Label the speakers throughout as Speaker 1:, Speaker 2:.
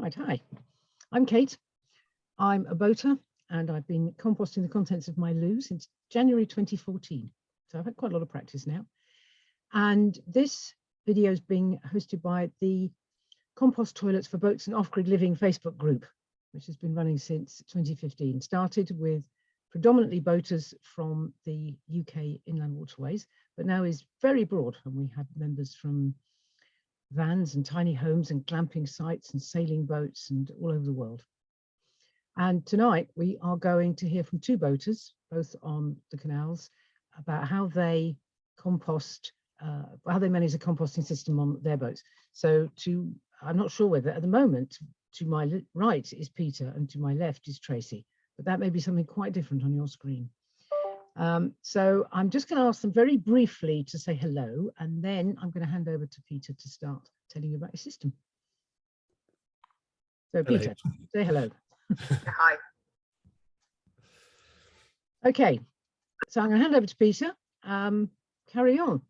Speaker 1: Right, hi, I'm Kate. I'm a boater and I've been composting the contents of my loo since January 2014. So I've had quite a lot of practice now. And this video is being hosted by the Compost Toilets for Boats and Off-Grid Living Facebook group, which has been running since 2015. Started with predominantly boaters from the UK inland waterways, but now is very broad, and we have members from vans and tiny homes and glamping sites and sailing boats and all over the world. And tonight we are going to hear from two boaters, both on the canals, about how they compost, how they manage the composting system on their boats. So I'm not sure whether at the moment, to my right is Peter and to my left is Tracy, but that may be something quite different on your screen. So I'm just going to ask them very briefly to say hello, and then I'm going to hand over to Peter to start telling you about his system. So hello. Peter, say hello.
Speaker 2: Hi.
Speaker 1: Okay, so I'm going to hand over to Peter. Carry on.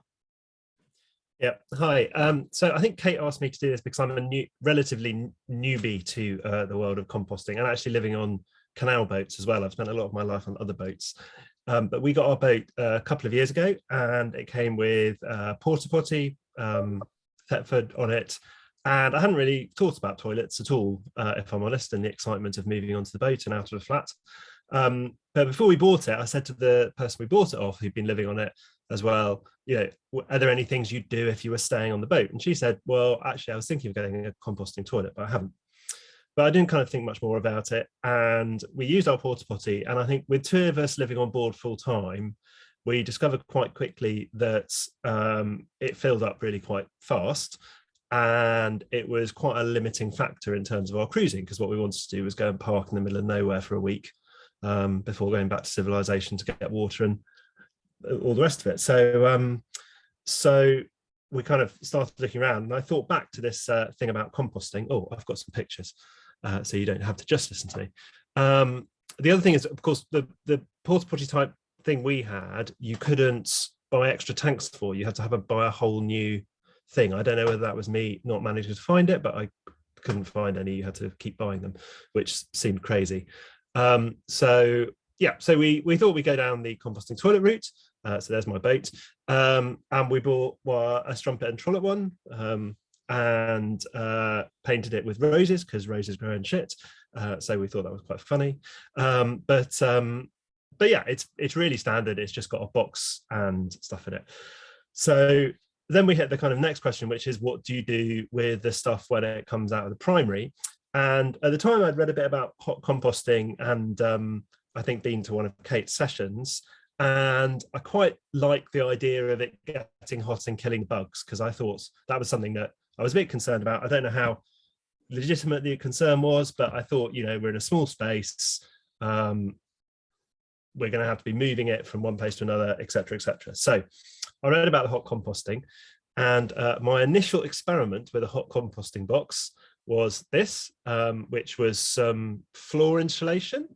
Speaker 3: Yeah, hi. So I think Kate asked me to do this because I'm a relatively newbie to the world of composting and actually living on canal boats as well. I've spent a lot of my life on other boats. But we got our boat a couple of years ago, and it came with porta potty, Thetford on it. And I hadn't really thought about toilets at all, if I'm honest, in the excitement of moving onto the boat and out of the flat. But before we bought it, I said to the person we bought it off, who'd been living on it as well, you know, are there any things you'd do if you were staying on the boat? And she said, well, actually, I was thinking of getting a composting toilet, but I haven't. But I didn't kind of think much more about it. And we used our porta potty. And I think with two of us living on board full time, we discovered quite quickly that it filled up really quite fast. And it was quite a limiting factor in terms of our cruising, because what we wanted to do was go and park in the middle of nowhere for a week before going back to civilization to get water and all the rest of it. So we kind of started looking around, and I thought back to this thing about composting. Oh, I've got some pictures, so you don't have to just listen to me. The other thing is, of course, the porta potty type thing we had, you couldn't buy extra tanks for. You had to buy a whole new thing. I don't know whether that was me not managing to find it, but I couldn't find any. You had to keep buying them, which seemed crazy. So we thought we'd go down the composting toilet route. So there's my boat, and we bought a strumpet and trollope one, and painted it with roses because roses grow in shit. So we thought that was quite funny. But yeah, it's really standard. It's just got a box and stuff in it. So then we hit the kind of next question, which is, what do you do with the stuff when it comes out of the primary? And at the time, I'd read a bit about hot composting, and I think been to one of Kate's sessions. And I quite like the idea of it getting hot and killing bugs, because I thought that was something that I was a bit concerned about. I don't know how legitimate the concern was, but I thought, you know, we're in a small space. We're going to have to be moving it from one place to another, etc., etc. So I read about the hot composting, and my initial experiment with a hot composting box was this, which was some floor insulation.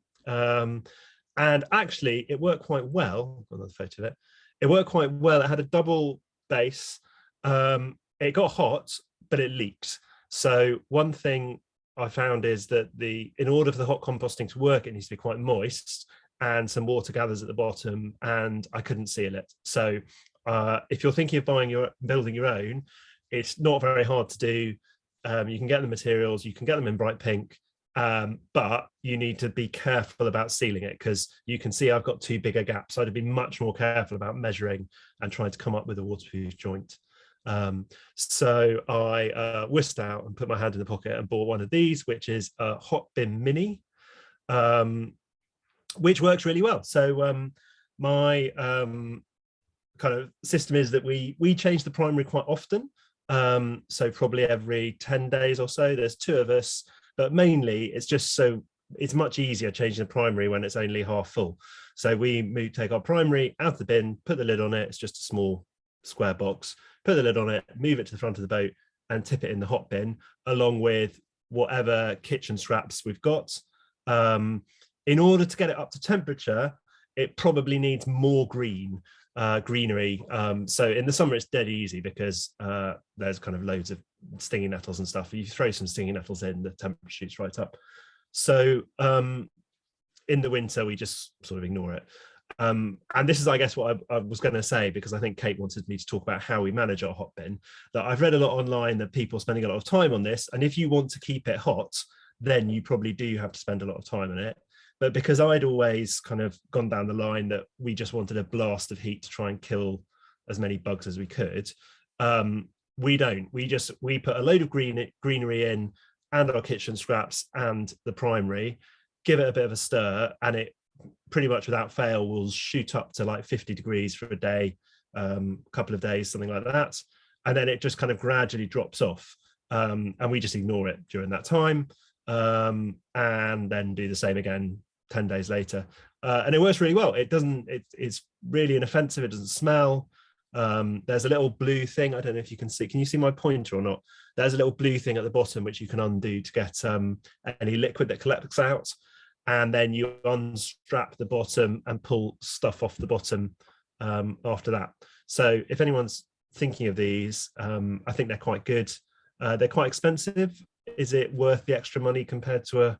Speaker 3: And actually, it worked quite well. Another photo of it. It worked quite well. It had a double base. It got hot, but it leaked. So one thing I found is that in order for the hot composting to work, it needs to be quite moist, and some water gathers at the bottom, and I couldn't seal it. So if you're thinking of building your own, it's not very hard to do. You can get the materials, you can get them in bright pink, but you need to be careful about sealing it, because you can see I've got two bigger gaps. So I'd be much more careful about measuring and trying to come up with a waterproof joint. So I whisked out and put my hand in the pocket and bought one of these, which is a Hotbin Mini, which works really well. So my kind of system is that we change the primary quite often. So probably every 10 days or so. There's two of us, but mainly it's just so it's much easier changing the primary when it's only half full. So we take our primary out of the bin, put the lid on it. It's just a small square box, put the lid on it, move it to the front of the boat and tip it in the hot bin along with whatever kitchen scraps we've got. In order to get it up to temperature, it probably needs more green. greenery. So in the summer it's dead easy because there's kind of loads of stinging nettles and stuff. You throw some stinging nettles in, the temperature shoots right up. So in the winter we just sort of ignore it. And this is, I guess, what I was going to say, because I think Kate wanted me to talk about how we manage our hot bin. That I've read a lot online that people are spending a lot of time on this, and if you want to keep it hot, then you probably do have to spend a lot of time on it. But because I'd always kind of gone down the line that we just wanted a blast of heat to try and kill as many bugs as we could, we don't. We put a load of greenery in, and our kitchen scraps and the primary, give it a bit of a stir, and it pretty much without fail will shoot up to like 50 degrees for a day, couple of days, something like that. And then it just kind of gradually drops off. And we just ignore it during that time, and then do the same again 10 days later. And it works really well. It's really inoffensive. It doesn't smell. There's a little blue thing. I don't know if you can see. Can you see my pointer or not? There's a little blue thing at the bottom which you can undo to get any liquid that collects out. And then you unstrap the bottom and pull stuff off the bottom after that. So if anyone's thinking of these, I think they're quite good. They're quite expensive. Is it worth the extra money compared to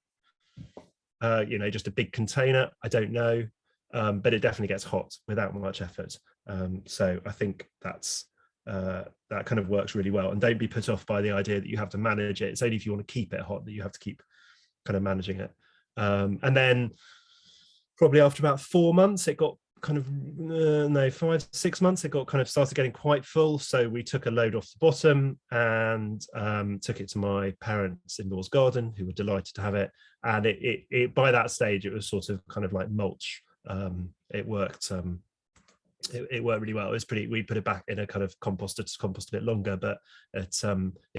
Speaker 3: just a big container? I don't know, but it definitely gets hot without much effort. So I think that kind of works really well. And don't be put off by the idea that you have to manage it. It's only if you want to keep it hot that you have to keep kind of managing it. And then probably after about 4 months, it got kind of 5-6 months, it got kind of started getting quite full. So we took a load off the bottom and took it to my parents' in-laws garden, who were delighted to have it. And it by that stage, it was sort of kind of like mulch. It worked. It worked really well. It was pretty. We put it back in a kind of composter to compost a bit longer, but it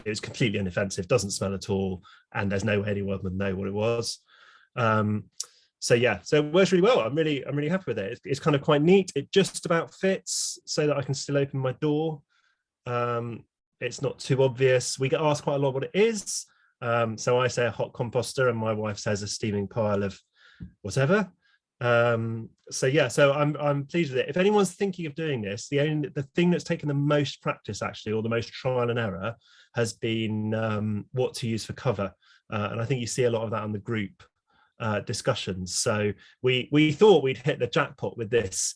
Speaker 3: was completely inoffensive, doesn't smell at all, and there's no way anyone would know what it was. So yeah, so it works really well. I'm really happy with it. It's kind of quite neat. It just about fits so that I can still open my door. It's not too obvious. We get asked quite a lot what it is. So I say a hot composter, and my wife says a steaming pile of whatever. So yeah, so I'm pleased with it. If anyone's thinking of doing this, the thing that's taken the most practice actually, or the most trial and error, has been what to use for cover. And I think you see a lot of that on the group discussions. So we thought we'd hit the jackpot with this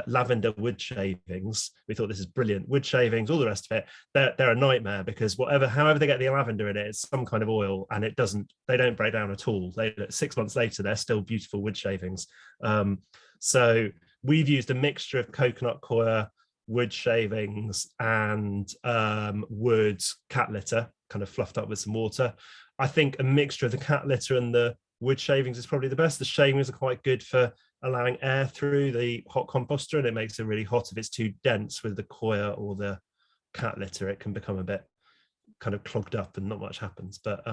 Speaker 3: lavender wood shavings. We thought this is brilliant. Wood shavings, all the rest of it, they're a nightmare, because however they get the lavender in it, it's some kind of oil, and they don't break down at all. 6 months later, they're still beautiful wood shavings. So we've used a mixture of coconut coir, wood shavings, and wood cat litter, kind of fluffed up with some water. I think a mixture of the cat litter and the wood shavings is probably the best. The shavings are quite good for allowing air through the hot composter, and it makes it really hot. If it's too dense with the coir or the cat litter, it can become a bit kind of clogged up and not much happens. But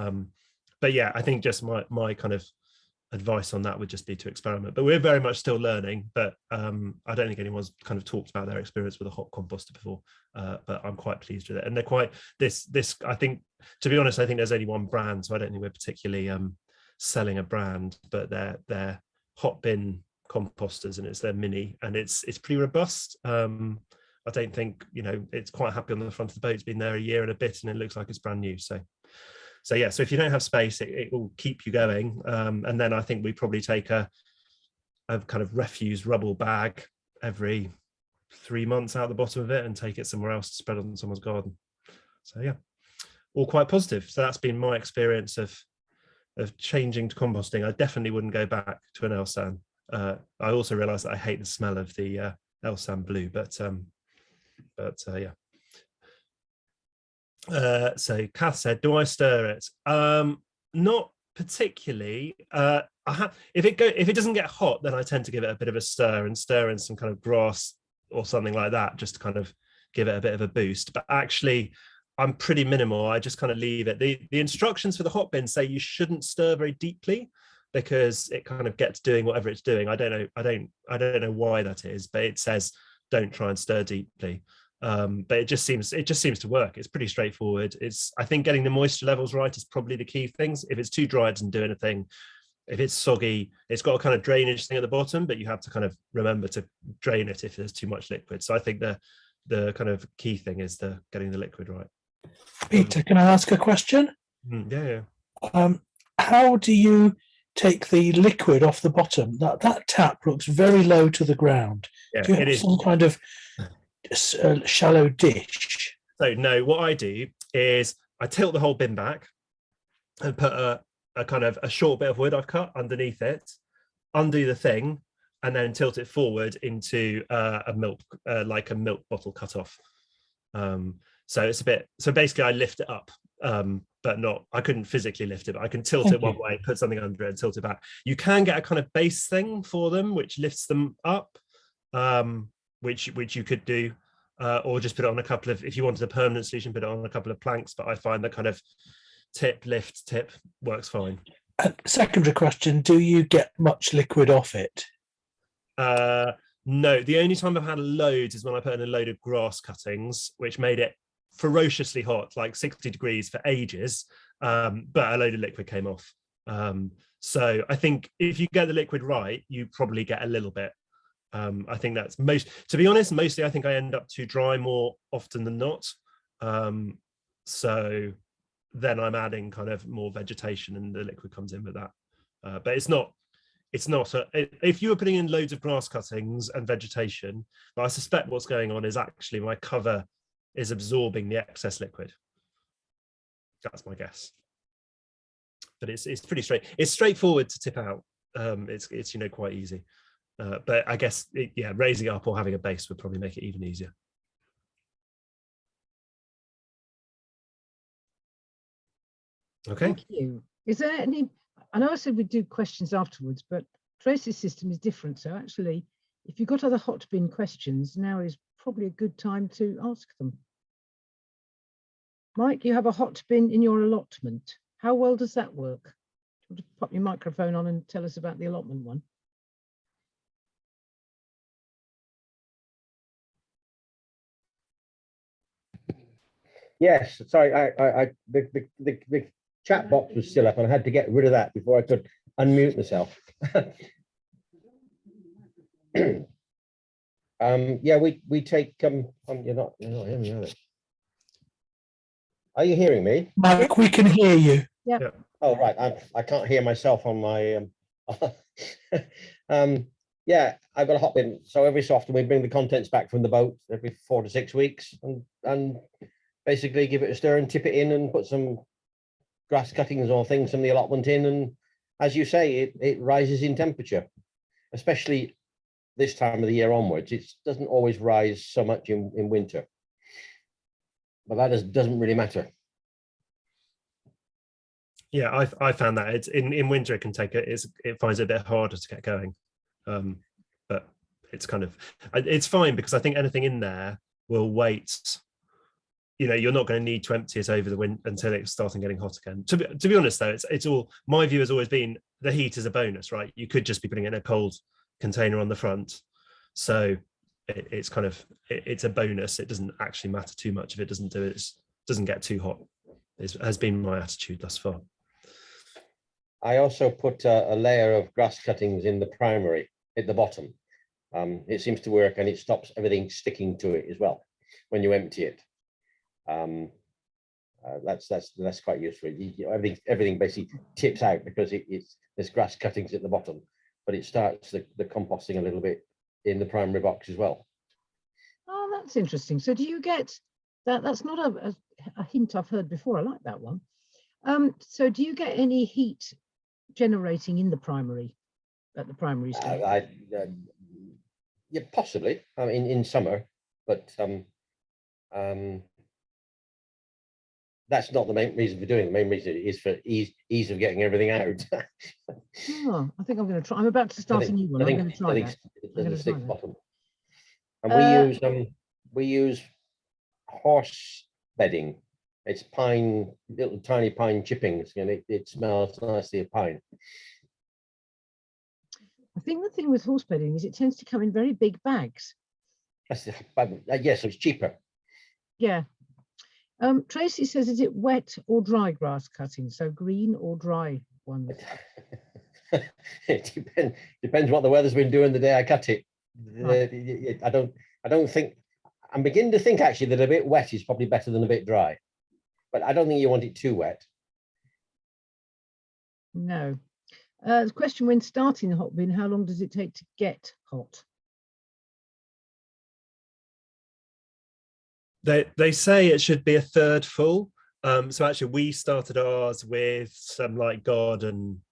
Speaker 3: yeah, I think just my kind of advice on that would just be to experiment. But we're very much still learning, but I don't think anyone's kind of talked about their experience with a hot composter before, but I'm quite pleased with it. And they're quite this I think, to be honest, I think there's only one brand, so I don't think we're particularly selling a brand, but they're Hotbin composters, and it's their mini, and it's pretty robust. I don't think, it's quite happy on the front of the boat. It's been there a year and a bit, and it looks like it's brand new. So yeah, so if you don't have space, it will keep you going. And then I think we probably take a kind of refuse rubble bag every 3 months out the bottom of it and take it somewhere else to spread on someone's garden. So yeah, all quite positive. So that's been my experience of changing to composting. I definitely wouldn't go back to an Elsan. I also realized that I hate the smell of the Elsan blue, but yeah. So Kath said, do I stir it? Not particularly. If it doesn't get hot, then I tend to give it a bit of a stir and stir in some kind of grass or something like that, just to kind of give it a bit of a boost. But actually, I'm pretty minimal. I just kind of leave it. The instructions for the hot bin say you shouldn't stir very deeply, because it kind of gets doing whatever it's doing. I don't know why that is, but it says don't try and stir deeply. But it just seems to work. It's pretty straightforward. I think getting the moisture levels right is probably the key things. If it's too dry, it doesn't do anything. if it's soggy, it's got a kind of drainage thing at the bottom, but you have to kind of remember to drain it if there's too much liquid. So I think the kind of key thing is getting the liquid right.
Speaker 2: Peter, can I ask a question?
Speaker 3: Yeah.
Speaker 2: How do you take the liquid off the bottom? That tap looks very low to the ground.
Speaker 3: Yeah,
Speaker 2: Do you have some kind of shallow dish?
Speaker 3: So no, what I do is I tilt the whole bin back and put a kind of a short bit of wood I've cut underneath it, undo the thing, and then tilt it forward into a milk, like a milk bottle cut off. So it's a bit, so basically I lift it up, but I couldn't physically lift it, but I can tilt it one way, put something under it and tilt it back. You can get a kind of base thing for them, which lifts them up, which you could do, or just put it on a couple of, if you wanted a permanent solution, put it on a couple of planks, but I find the kind of tip works fine.
Speaker 2: Secondary question, do you get much liquid off it?
Speaker 3: No, the only time I've had loads is when I put in a load of grass cuttings, which made it ferociously hot, like 60 degrees for ages, but a load of liquid came off. So I think if you get the liquid right, you probably get a little bit. I think that's to be honest, mostly I think I end up too dry more often than not. So then I'm adding kind of more vegetation and the liquid comes in with that. But it's not if you were putting in loads of grass cuttings and vegetation, but I suspect what's going on is actually my cover is absorbing the excess liquid. That's my guess. But it's pretty straightforward to tip out. It's quite easy. But I guess raising it up or having a base would probably make it even easier. Okay.
Speaker 1: Thank you. Is there any, I know I said we'd do questions afterwards, but Tracy's system is different. So actually, if you've got other Hotbin questions, now is probably a good time to ask them. Mike, you have a Hotbin in your allotment. How well does that work? Do you want to pop your microphone on and tell us about the allotment one?
Speaker 4: Yes, sorry, the chat box was still up and I had to get rid of that before I could unmute myself. Yeah, we take you're not hearing me, are you? Are you hearing me?
Speaker 2: Mike, we can hear you.
Speaker 1: Yeah.
Speaker 4: Oh right, I can't hear myself on my yeah, I've got a Hotbin, so every so often we bring the contents back from the boat every 4 to 6 weeks and basically give it a stir and tip it in and put some grass cuttings or things from the allotment in, and as you say, it rises in temperature, especially this time of the year onwards. It doesn't always rise so much in winter, but that doesn't really matter.
Speaker 3: Yeah, I found that it's in winter it can take it finds it a bit harder to get going, but it's fine because I think anything in there will wait. You're not going to need to empty it over the winter until it's starting getting hot again. To be honest though, it's all, my view has always been the heat is a bonus, right? You could just be putting it in a cold container on the front, so it's kind of it's a bonus. It doesn't actually matter too much if it doesn't get too hot. Has been my attitude thus far.
Speaker 4: I also put a layer of grass cuttings in the primary at the bottom. It seems to work and it stops everything sticking to it as well when you empty it. That's quite useful. Everything basically tips out because there's grass cuttings at the bottom, but it starts the composting a little bit in the primary box as well.
Speaker 1: Oh, that's interesting. So do you get that? That's not a hint I've heard before. I like that one. So do you get any heat generating in the primary at the primary stage?
Speaker 4: Yeah, possibly. I mean, in summer, but that's not the main reason for doing it. The main reason is for ease of getting everything out.
Speaker 1: Oh, I think I'm going to try. I'm about to start a new one. I'm going to try that.
Speaker 4: The stick bottom. And we use horse bedding. It's pine, little tiny pine chippings, and it smells nicely of pine.
Speaker 1: I think the thing with horse bedding is it tends to come in very big bags.
Speaker 4: Yes, so it's cheaper.
Speaker 1: Yeah. Tracy says, is it wet or dry grass cutting? So green or dry ones?
Speaker 4: It depends what the weather's been doing the day I cut it.
Speaker 1: Right.
Speaker 4: I don't think, I'm beginning to think actually that a bit wet is probably better than a bit dry, but I don't think you want it too wet.
Speaker 1: No. The question: when starting the hot bin, how long does it take to get hot?
Speaker 3: They say it should be a third full. So actually, we started ours with some like garden,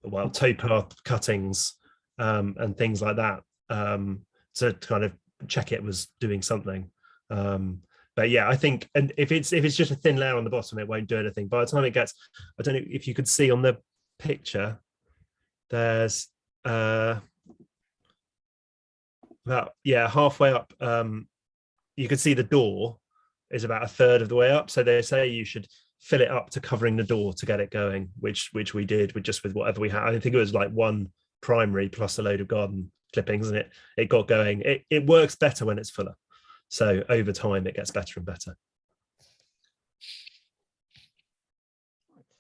Speaker 3: well, towpath cuttings and things like that to kind of check it was doing something. But yeah, I think, and if it's just a thin layer on the bottom, it won't do anything. By the time it gets, I don't know if you could see on the picture, there's about halfway up. You could see the door is about a third of the way up. So they say you should fill it up to covering the door to get it going, which we did with whatever we had. I think it was like one primary plus a load of garden clippings, and it got going. It works better when it's fuller. So over time it gets better and better.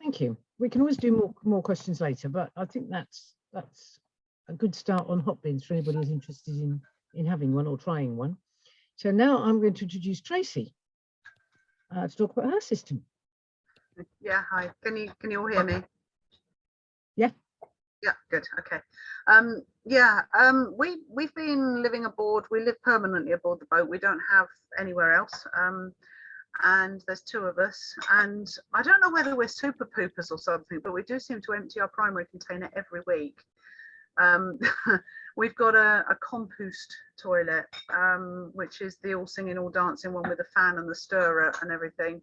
Speaker 1: Thank you. We can always do more questions later, but I think that's a good start on hot bins for anybody who's interested in having one or trying one. So now I'm going to introduce Tracy to talk about her system.
Speaker 5: Yeah, hi. Can you all hear me?
Speaker 1: Yeah.
Speaker 5: Yeah, good. Okay. We've been living aboard. We live permanently aboard the boat. We don't have anywhere else. And there's two of us. And I don't know whether we're super poopers or something, but we do seem to empty our primary container every week. We've got a compost toilet, which is the all singing, all dancing one with the fan and the stirrer and everything.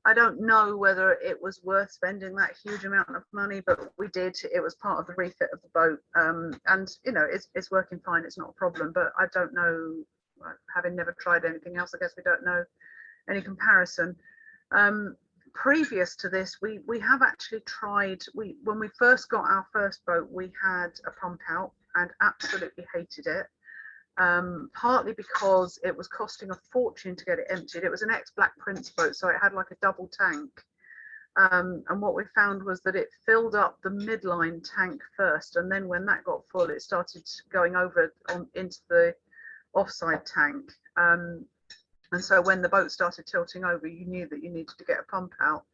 Speaker 5: I don't know whether it was worth spending that huge amount of money, but we did. It was part of the refit of the boat, and you know it's working fine. It's not a problem. But I don't know, having never tried anything else. I guess we don't know any comparison. Previous to this, we have actually tried. When we first got our first boat, we had a pump out and absolutely hated it. Partly because it was costing a fortune to get it emptied. It was an ex-Black Prince boat, so it had like a double tank. And what we found was that it filled up the midline tank first, and then when that got full, it started going over into the offside tank. And so when the boat started tilting over, you knew that you needed to get a pump out.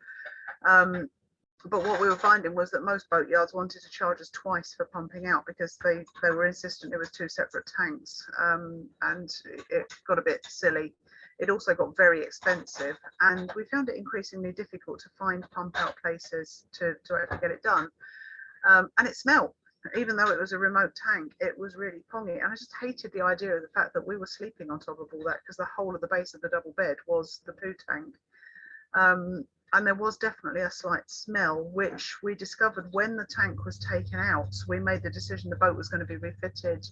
Speaker 5: But what we were finding was that most boatyards wanted to charge us twice for pumping out because they were insistent it was two separate tanks, and it got a bit silly. It also got very expensive, and we found it increasingly difficult to find pump out places to actually get it done. And it smelled, even though it was a remote tank, it was really pongy. And I just hated the idea of the fact that we were sleeping on top of all that, because the whole of the base of the double bed was the poo tank. And there was definitely a slight smell, which we discovered when the tank was taken out. We made the decision the boat was going to be refitted,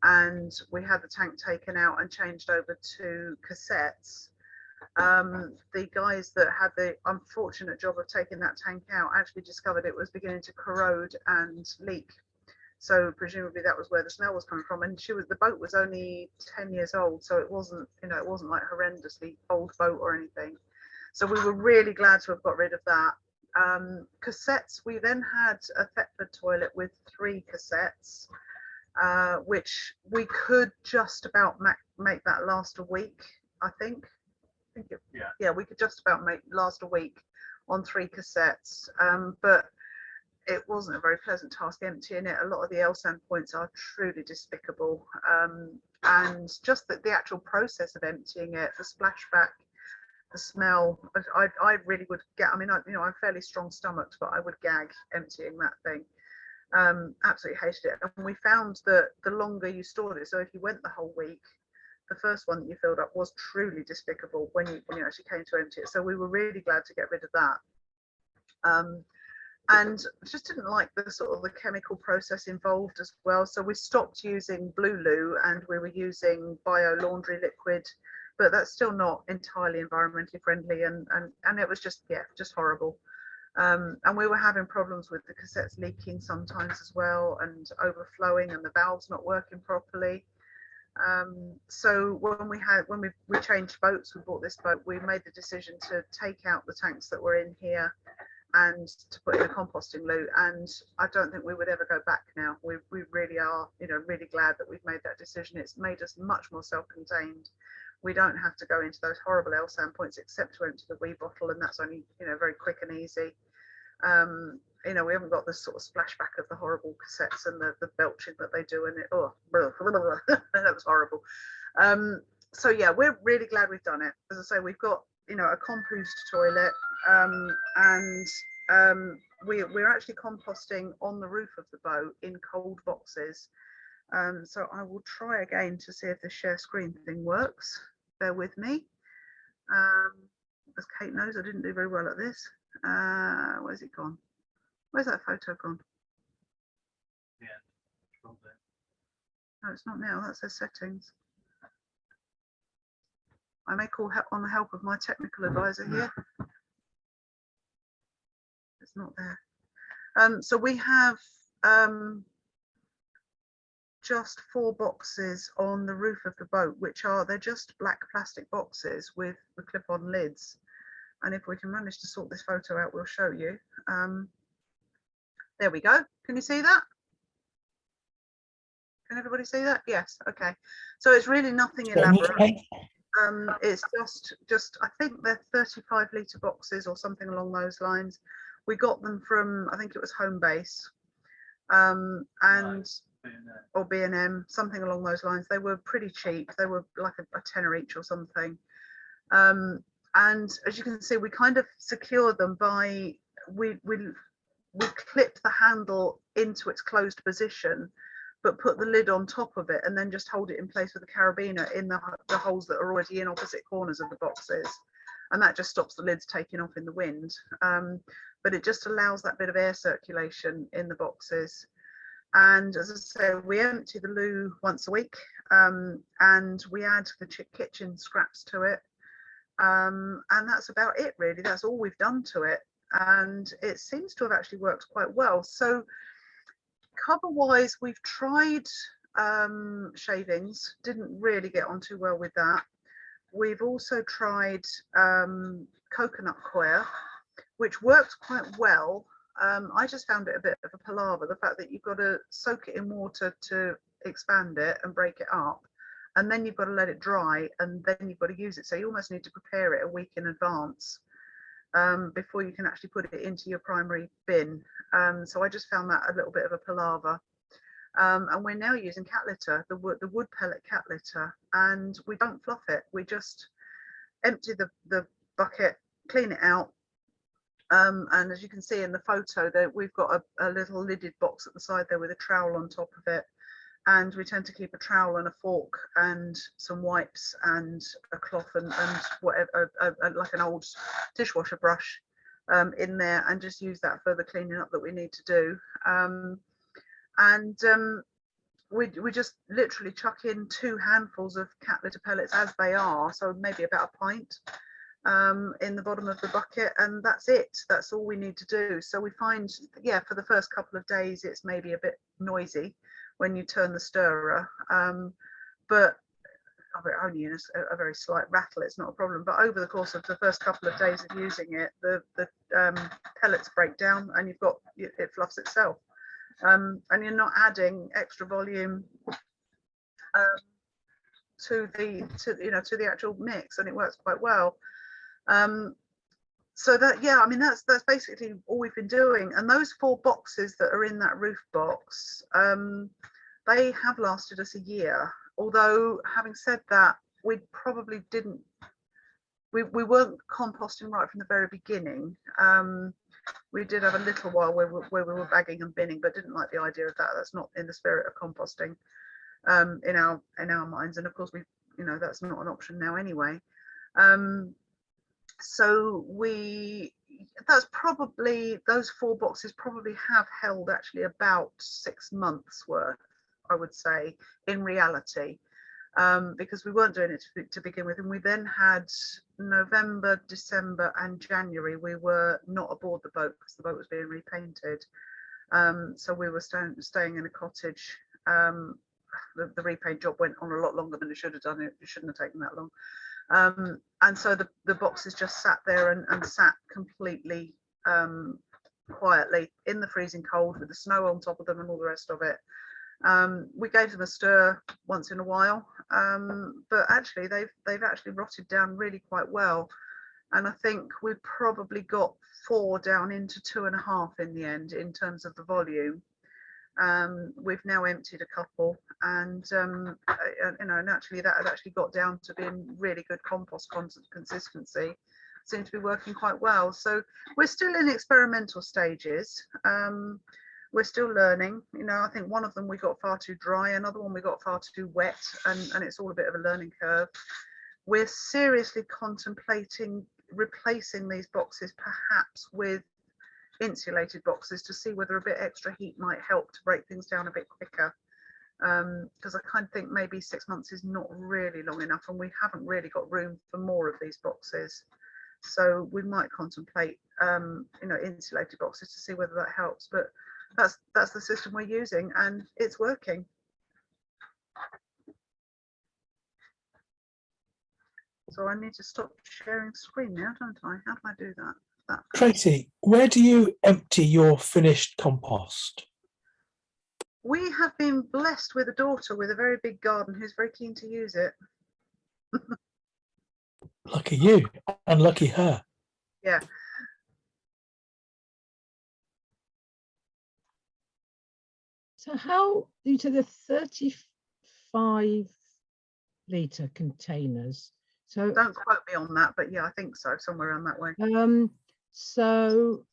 Speaker 5: and we had the tank taken out and changed over to cassettes. The guys that had the unfortunate job of taking that tank out actually discovered it was beginning to corrode and leak. So presumably that was where the smell was coming from. And the boat was only 10 years old, so it wasn't like horrendously old boat or anything. So we were really glad to have got rid of that. Cassettes, we then had a Thetford toilet with 3 cassettes, which we could just about make that last a week, I think. Yeah, we could just about last a week on 3 cassettes. But it wasn't a very pleasant task emptying it. A lot of the LSAN points are truly despicable. And just the actual process of emptying it, the splashback, the smell, I really would get, I'm fairly strong stomached, but I would gag emptying that thing. Absolutely hated it. And we found that the longer you stored it, so if you went the whole week, the first one that you filled up was truly despicable when you actually came to empty it. So we were really glad to get rid of that. And just didn't like the sort of the chemical process involved as well. So we stopped using Blue Loo and we were using bio laundry liquid, but that's still not entirely environmentally friendly, and it was just horrible. And we were having problems with the cassettes leaking sometimes as well, and overflowing, and the valves not working properly. So when we changed boats, we bought this boat, we made the decision to take out the tanks that were in here and to put in a composting loo. And I don't think we would ever go back now. We really are, you know, really glad that we've made that decision. It's made us much more self-contained. We don't have to go into those horrible LSAN points except to empty the wee bottle, and that's only, you know, very quick and easy. You know, we haven't got this sort of splashback of the horrible cassettes and the belching that they do, and it, oh, that was horrible. So yeah, we're really glad we've done it. As I say, we've got, you know, a compost toilet, and we're actually composting on the roof of the boat in cold boxes. So I will try again to see if the share screen thing works. Bear with me. As Kate knows, I didn't do very well at this. Where's it gone? Where's that photo gone?
Speaker 2: Yeah, it's not there.
Speaker 5: No, it's not now. That says settings. I may call on the help of my technical advisor here. It's not there. So we have just 4 boxes on the roof of the boat, which are, they're just black plastic boxes with the clip-on lids. And if we can manage to sort this photo out, we'll show you. There we go. Can you see that? Can everybody see that? Yes. Okay. So it's really nothing elaborate. It's just I think they're 35-litre boxes or something along those lines. We got them from, I think it was Home Base, and or B&M, something along those lines. They were pretty cheap. They were like a tenner each or something. And as you can see, we kind of secure them by we clip the handle into its closed position, but put the lid on top of it and then just hold it in place with a carabiner in the holes that are already in opposite corners of the boxes. And that just stops the lids taking off in the wind. But it just allows that bit of air circulation in the boxes. And as I say, we empty the loo once a week, and we add the kitchen scraps to it. And that's about it, really. That's all we've done to it. And it seems to have actually worked quite well. So cover wise, we've tried shavings, didn't really get on too well with that. We've also tried coconut coir, which worked quite well. I just found it a bit of a palaver, the fact that you've got to soak it in water to expand it and break it up, and then you've got to let it dry, and then you've got to use it. So you almost need to prepare it a week in advance before you can actually put it into your primary bin. So I just found that a little bit of a palaver. And we're now using cat litter, the wood pellet cat litter, and we don't fluff it. We just empty the bucket, clean it out. And as you can see in the photo, that we've got a little lidded box at the side there with a trowel on top of it. And we tend to keep a trowel and a fork and some wipes and a cloth and whatever, like an old dishwasher brush in there, and just use that for the cleaning up that we need to do. We just literally chuck in 2 handfuls of cat litter pellets as they are, so maybe about a pint in the bottom of the bucket, and that's it. That's all we need to do. So we find, yeah, for the first couple of days it's maybe a bit noisy when you turn the stirrer, but only in a very slight rattle, it's not a problem. But over the course of the first couple of days of using it, the pellets break down and it fluffs itself. And you're not adding extra volume to the actual mix, and it works quite well. So that, yeah, I mean, that's basically all we've been doing. And those 4 boxes that are in that roof box, they have lasted us a year. Although, having said that, we probably didn't, we weren't composting right from the very beginning. We did have a little while where we were bagging and binning, but didn't like the idea of that. That's not in the spirit of composting in our minds. And of course, that's not an option now anyway. So that's probably, those 4 boxes probably have held actually about 6 months worth, I would say, in reality, because we weren't doing it to begin with. And we then had November, December and January, we were not aboard the boat because the boat was being repainted. So we were staying in a cottage. The repaint job went on a lot longer than it should have done. It shouldn't have taken that long. And so the boxes just sat there and sat completely quietly in the freezing cold with the snow on top of them and all the rest of it. We gave them a stir once in a while, but actually they've actually rotted down really quite well. And I think we've probably got 4 down into 2.5 in the end in terms of the volume. We've now emptied a couple, and and actually that had actually got down to being really good compost consistency. Seemed to be working quite well. So we're still in experimental stages. We're still learning. I think one of them we got far too dry, another one we got far too wet, and it's all a bit of a learning curve. We're seriously contemplating replacing these boxes perhaps with insulated boxes to see whether a bit extra heat might help to break things down a bit quicker, because I kind of think maybe 6 months is not really long enough, and we haven't really got room for more of these boxes. So we might contemplate insulated boxes to see whether that helps, but that's the system we're using and it's working. So I need to stop sharing screen now, don't I? How do I do that?
Speaker 2: Tracy, where do you empty your finished compost?
Speaker 5: We have been blessed with a daughter with a very big garden who's very keen to use it.
Speaker 2: Lucky you and lucky her.
Speaker 5: Yeah.
Speaker 1: So how due to the 35-litre containers? So
Speaker 5: Don't quote me on that, but yeah, I think so, somewhere around that way.
Speaker 1: So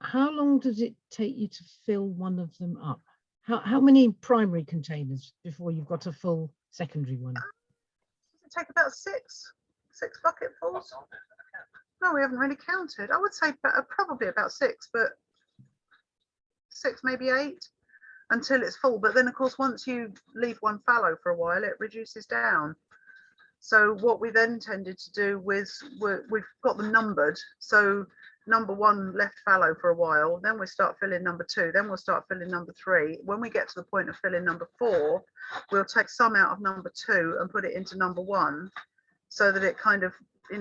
Speaker 1: how long does it take you to fill one of them up? How many primary containers before you've got a full secondary one?
Speaker 5: Does it take about six bucketfuls? No, we haven't really counted. I would say probably about 6, but 6, maybe 8 until it's full. But then, of course, once you leave one fallow for a while, it reduces down. So what we then tended to do was we've got them numbered. So number 1 left fallow for a while, then we start filling number 2, then we'll start filling number 3. When we get to the point of filling number 4, we'll take some out of number 2 and put it into number 1, so that it kind of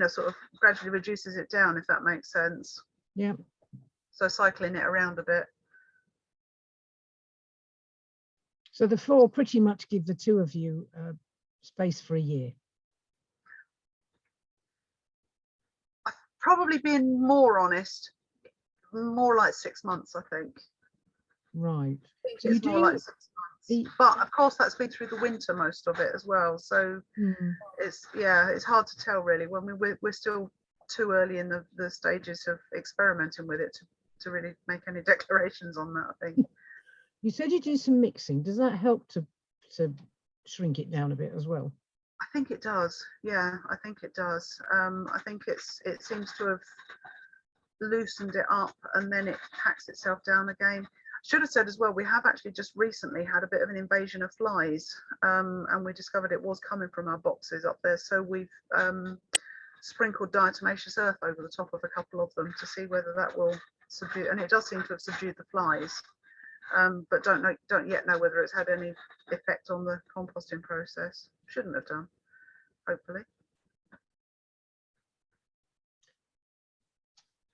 Speaker 5: sort of gradually reduces it down, if that makes sense.
Speaker 1: Yeah.
Speaker 5: So cycling it around a bit.
Speaker 1: So the 4 pretty much give the 2 of you space for a year.
Speaker 5: Probably being more honest, more like 6 months, I think.
Speaker 1: Right.
Speaker 5: So it's more like 6 months. But of course that's been through the winter, most of it as well. So it's hard to tell really when we're still too early in the stages of experimenting with it to really make any declarations on that, I think.
Speaker 1: You said you do some mixing. Does that help to shrink it down a bit as well?
Speaker 5: I think it does. Yeah, I think it does. I think it seems to have loosened it up and then it packs itself down again. Should have said as well, we have actually just recently had a bit of an invasion of flies, and we discovered it was coming from our boxes up there. So we've sprinkled diatomaceous earth over the top of a couple of them to see whether that will subdue, and it does seem to have subdued the flies. But don't yet know whether it's had any effect on the composting process. Shouldn't have done, hopefully.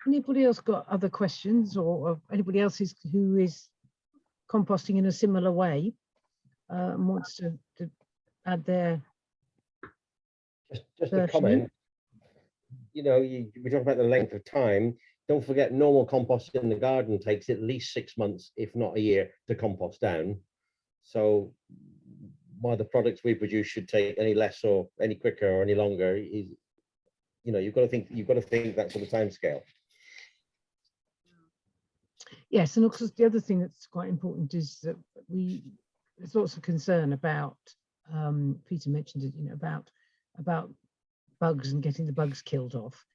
Speaker 1: Anybody else got other questions, or anybody else who is composting in a similar way and wants to add their
Speaker 4: just a comment. We talk about the length of time. Don't forget, normal compost in the garden takes at least 6 months, if not a year, to compost down. So why the products we produce should take any less or any quicker or any longer is, you've got to think that sort of time scale.
Speaker 1: Yes, and of course the other thing that's quite important is that there's lots of concern about, Peter mentioned it, about bugs and getting the bugs killed off.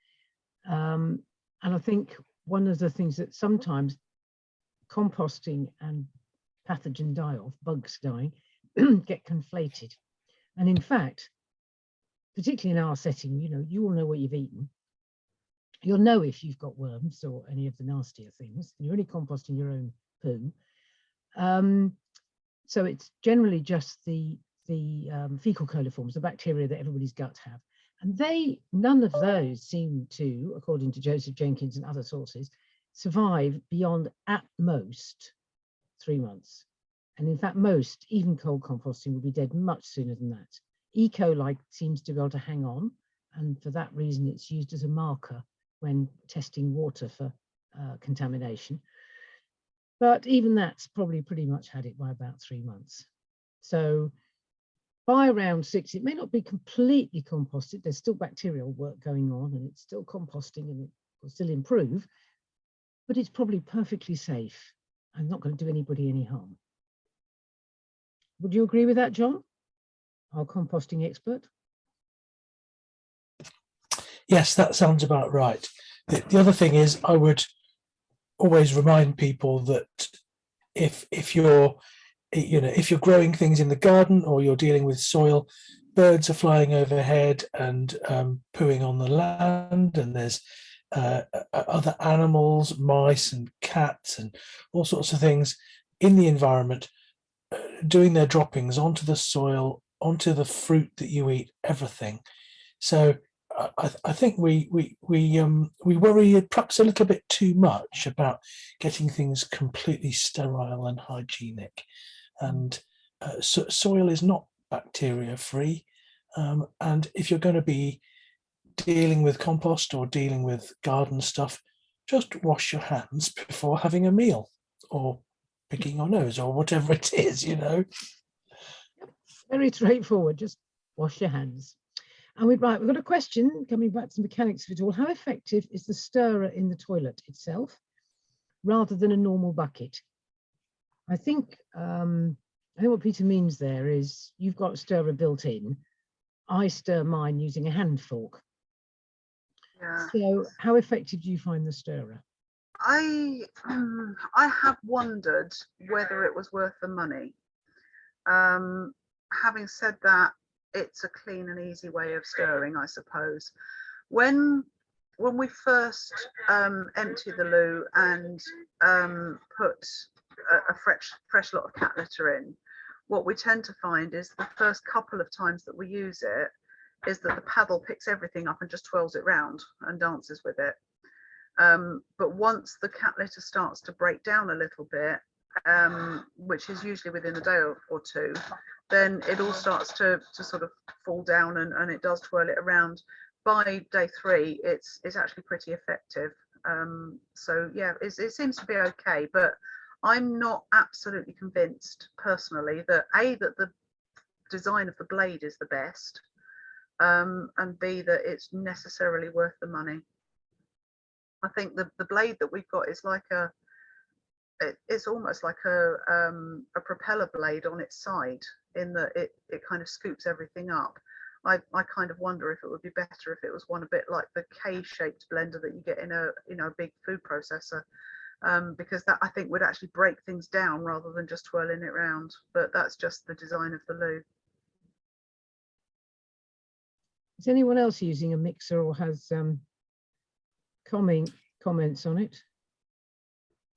Speaker 1: And I think one of the things that sometimes composting and pathogen die-off, bugs dying, get conflated. And in fact, particularly in our setting, you all know what you've eaten. You'll know if you've got worms or any of the nastier things. You're only composting your own poo. So it's generally just the fecal coliforms, the bacteria that everybody's gut have. And none of those seem to, according to Joseph Jenkins and other sources, survive beyond at most 3 months. And in fact, most, even cold composting, will be dead much sooner than that. E. coli seems to be able to hang on, and for that reason, it's used as a marker when testing water for contamination. But even that's probably pretty much had it by about 3 months. So by around 6, it may not be completely composted. There's still bacterial work going on, and it's still composting, and it will still improve, but it's probably perfectly safe and not going to do anybody any harm. Would you agree with that, John, our composting expert?
Speaker 2: Yes, that sounds about right. The other thing is, I would always remind people that if you're growing things in the garden or you're dealing with soil, birds are flying overhead and pooing on the land, and there's other animals, mice and cats and all sorts of things in the environment doing their droppings onto the soil, onto the fruit that you eat, everything. So I think we worry perhaps a little bit too much about getting things completely sterile and hygienic, and soil is not bacteria free, and if you're going to be dealing with compost or dealing with garden stuff, just wash your hands before having a meal or picking your nose or whatever it is,
Speaker 1: Very straightforward, just wash your hands. And we've got a question coming back to the mechanics of it all. How effective is the stirrer in the toilet itself rather than a normal bucket? I think what Peter means there is you've got a stirrer built in. I stir mine using a hand fork.
Speaker 5: Yeah.
Speaker 1: So how effective do you find the stirrer?
Speaker 5: I have wondered whether it was worth the money. Having said that, it's a clean and easy way of stirring, I suppose. When we first empty the loo and put a fresh lot of cat litter in, what we tend to find is the first couple of times that we use it is that the paddle picks everything up and just twirls it round and dances with it. But once the cat litter starts to break down a little bit, which is usually within a day or two, then it all starts to sort of fall down and it does twirl it around. By day 3, it's actually pretty effective. So yeah, it seems to be okay, but I'm not absolutely convinced personally that the design of the blade is the best, and B, that it's necessarily worth the money. I think the blade that we've got is like it's almost like a propeller blade on its side, in that it kind of scoops everything up. I kind of wonder if it would be better if it was one a bit like the K-shaped blender that you get in a big food processor, because that I think would actually break things down rather than just twirling it round. But that's just the design of the loo.
Speaker 1: Is anyone else using a mixer or has comments on it?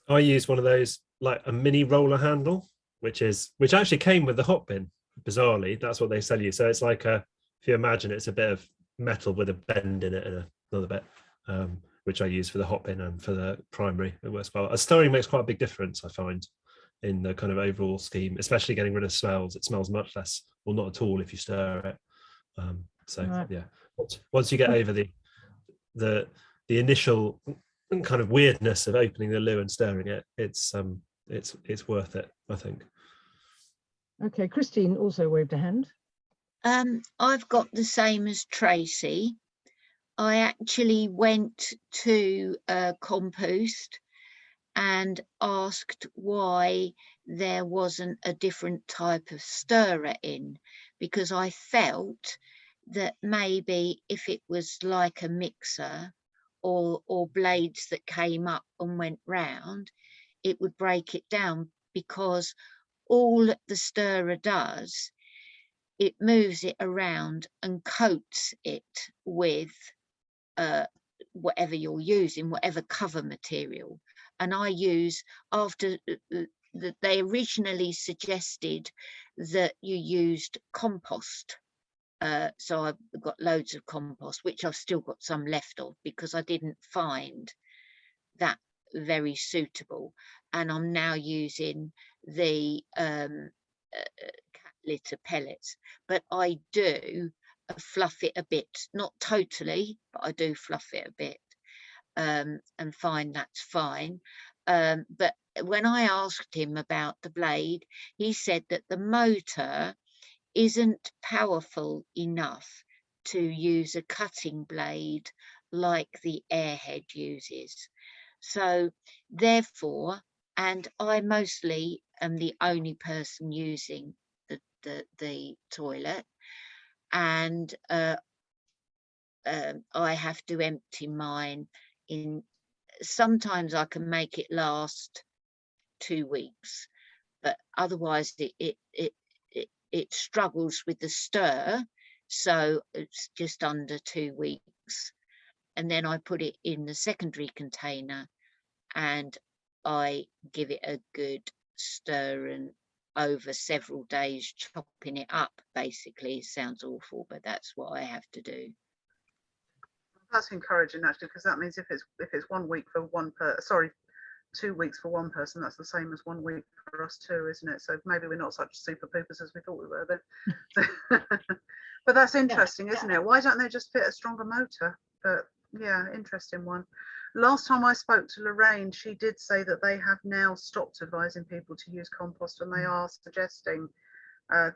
Speaker 3: I use one of those, like a mini roller handle, which actually came with the Hotbin. Bizarrely, that's what they sell you. So it's like if you imagine, it's a bit of metal with a bend in it and another bit, which I use for the Hotbin and for the primary. It works well. Stirring makes quite a big difference, I find, in the kind of overall scheme, especially getting rid of smells. It smells much less, or not at all, if you stir it. Yeah, once you get over the initial kind of weirdness of opening the loo and stirring it, it's worth it, I think.
Speaker 1: Okay, Christine also waved a hand.
Speaker 6: I've got the same as Tracy. I actually went to Compost and asked why there wasn't a different type of stirrer in, because I felt that maybe if it was like a mixer or blades that came up and went round, it would break it down, because all the stirrer does, it moves it around and coats it with whatever you're using, whatever cover material. And I use, after they originally suggested that you used compost. So I've got loads of compost, which I've still got some left of, because I didn't find that very suitable, and I'm now using the cat litter pellets, but I do fluff it a bit, not totally, but I do fluff it a bit, and find that's fine. But when I asked him about the blade, he said that the motor isn't powerful enough to use a cutting blade like the Airhead uses. So therefore, and I mostly am the only person using the toilet, and I have to empty mine in, sometimes I can make it last 2 weeks, but otherwise it struggles with the stir, so it's just under 2 weeks. And then I put it in the secondary container and I give it a good stir, and over several days chopping it up. Basically, it sounds awful, but that's what I have to do.
Speaker 5: That's encouraging actually, because that means if it's 1 week for one person, sorry, 2 weeks for one person, that's the same as 1 week for us too, isn't it? So maybe we're not such super poopers as we thought we were then. But that's interesting, isn't it? Why don't they just fit a stronger motor? But yeah, interesting one. Last time I spoke to Lorraine, she did say that they have now stopped advising people to use compost, and they are suggesting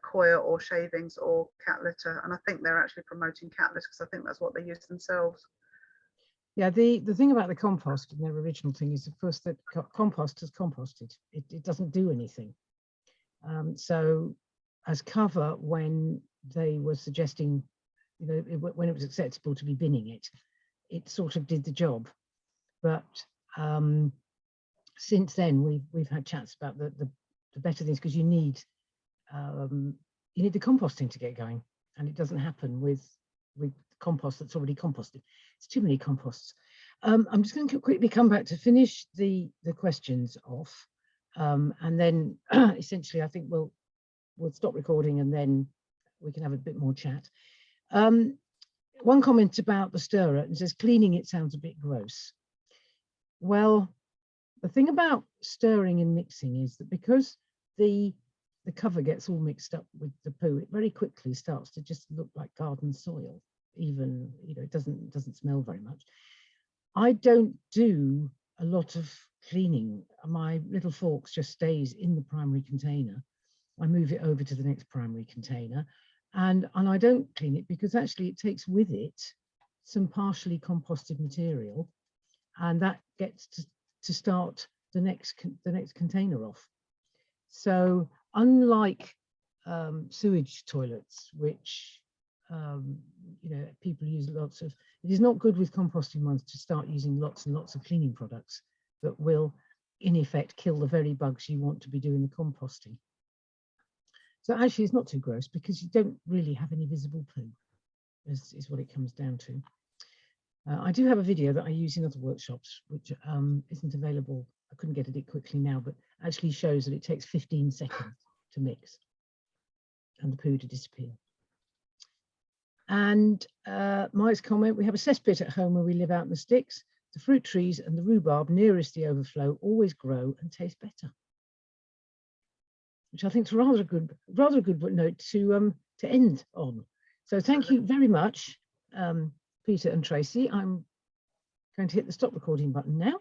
Speaker 5: coir or shavings or cat litter. And I think they're actually promoting cat litter because I think that's what they use themselves.
Speaker 1: Yeah, the thing about the compost and their original thing is, of course, that compost has composted. It doesn't do anything. So as cover, when they were suggesting, you know, when it was acceptable to be binning it, it sort of did the job. But since then, we've had chats about the better things, because you need the composting to get going, and it doesn't happen with compost that's already composted. It's too many composts. I'm just going to quickly come back to finish the questions off, and then essentially I think we'll stop recording and then we can have a bit more chat. One comment about the stirrer, it says cleaning it sounds a bit gross. Well, the thing about stirring and mixing is that because the cover gets all mixed up with the poo, it very quickly starts to just look like garden soil. Even, you know, it doesn't smell very much. I don't do a lot of cleaning. My little forks just stays in the primary container. I move it over to the next primary container, and I don't clean it, because actually it takes with it some partially composted material, and that gets to start the next container off. So unlike sewage toilets, which you know, people use lots of, it is not good with composting ones to start using lots and lots of cleaning products that will in effect kill the very bugs you want to be doing the composting. So actually it's not too gross, because you don't really have any visible poo, is what it comes down to. I do have a video that I use in other workshops, which isn't available. I couldn't get it quickly now, but actually shows that it takes 15 seconds to mix and the poo to disappear. And Mike's comment, we have a cesspit at home where we live out in the sticks. The fruit trees and the rhubarb nearest the overflow always grow and taste better. Which I think is rather a good note to end on. So thank you very much, Peter and Tracy. I'm going to hit the stop recording button now.